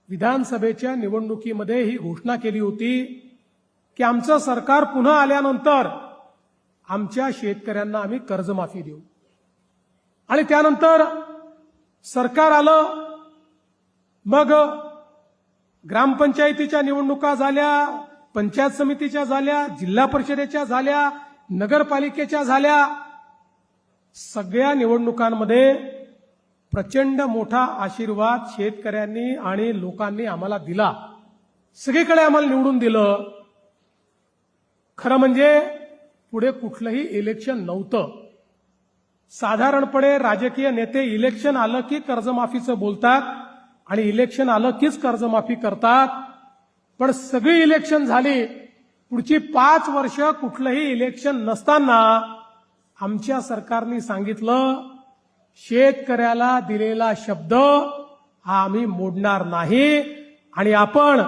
विधानसभेच्या निवडणुकीमध्ये ही घोषणा केली होती की आमचं सरकार पुन्हा आल्यानंतर आमच्या शेतकऱ्यांना आम्ही कर्जमाफी देऊ। आणि त्यानंतर सरकार आलं, मग ग्रामपंचायतीच्या निवडणुका झाल्या, पंचायत समितीच्या झाल्या, जिल्हा परिषदेच्या झाल्या, नगरपालिकेच्या झाल्या। सगळ्या निवडणुकांमध्ये प्रचंड मोठा आशीर्वाद शेतकऱ्यांनी आणि लोकांनी आम्हाला दिला, सगळीकडे आम्हाला निवडून दिलं। खरं म्हणजे पुढे कुठलंही इलेक्शन नव्हतं। साधारणपणे राजकीय नेते इलेक्शन आलं की कर्जमाफीचं बोलतात आणि इलेक्शन आलं कीच कर्जमाफी करतात, पण सगळी इलेक्शन झाली, पुढची 5 वर्ष कुठलंही इलेक्शन नसताना आमच्या सरकारने सांगितलं शेतकऱ्याला दिलेला शब्द हा आम्ही मोडणार नाही आणि आपण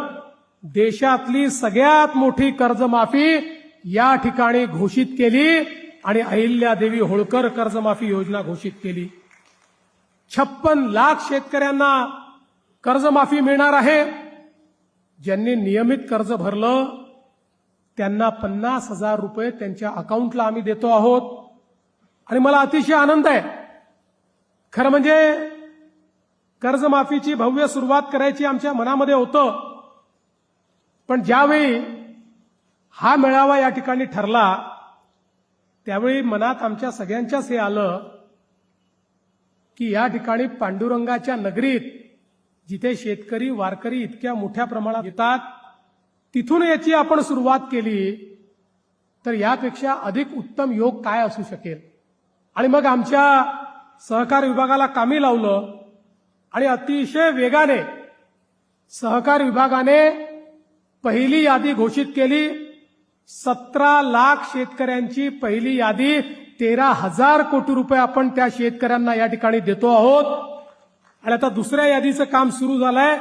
देशातली सगळ्यात मोठी कर्जमाफी या ठिकाणी घोषित केली आणि अहिल्यादेवी होळकर कर्जमाफी योजना घोषित केली। 56 लाख शेतकऱ्यांना कर्जमाफी मिळणार आहे। ज्यांनी नियमित कर्ज भरलं त्यांना 50,000 रुपये त्यांच्या अकाउंटला आम्ही देतो आहोत आणि मला अतिशय आनंद आहे। खरं म्हणजे कर्जमाफीची भव्य सुरुवात करायची आमच्या मनामध्ये होतं, पण ज्यावेळी हा मेळावा या ठिकाणी ठरला त्यावेळी मनात आमच्या सगळ्यांच्याच हे आलं की या ठिकाणी पांडुरंगाच्या नगरीत जिथे शेतकरी वारकरी इतक्या मोठ्या प्रमाणात येतात, तिथून याची आपण सुरुवात केली तर यापेक्षा अधिक उत्तम योग काय असू शकेल। आणि मग आमच्या सहकार विभागाला कामी लावलं आणि अतिशय वेगाने सहकार विभागाने पहिली यादी घोषित केली। 17 लाख शेतकऱ्यांची पहिली यादी 13,000 कोटी रुपये आपण त्या शेतकऱ्यांना या ठिकाणी देतो आहोत आणि आता दुसऱ्या यादीचं काम सुरू झालंय।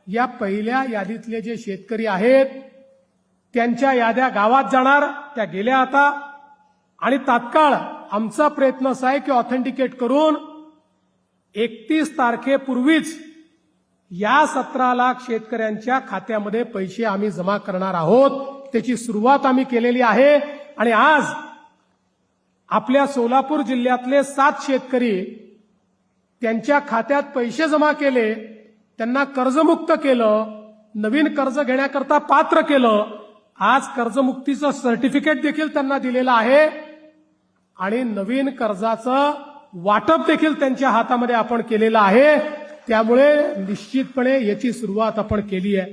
या पहिल्या यादीतले जे शेतकरी आहेत त्यांच्या याद्या गावात जाणार, त्या गेल्या आता, आणि तात्काळ आमचा प्रयत्न असा आहे की ऑथेंटिकेट करून 31 तारखेपूर्वीच या 17 लाख शेतकऱ्यांच्या खात्यामध्ये पैसे आम्ही जमा करणार आहोत। त्याची सुरुवात आम्ही केलेली आहे आणि आज आपल्या सोलापूर जिल्ह्यातले 7 शेतकरी त्यांच्या खात्यात पैसे जमा केले, त्यांना कर्जमुक्त केलं, नवीन कर्ज घेण्याकरता पात्र केलं। आज कर्जमुक्तीचं सर्टिफिकेट देखील त्यांना दिलेलं आहे आणि नवीन कर्जाचं वाटप देखील त्यांच्या हातामध्ये आपण केलेलं आहे। त्यामुळे निश्चितपणे याची सुरुवात आपण केली आहे।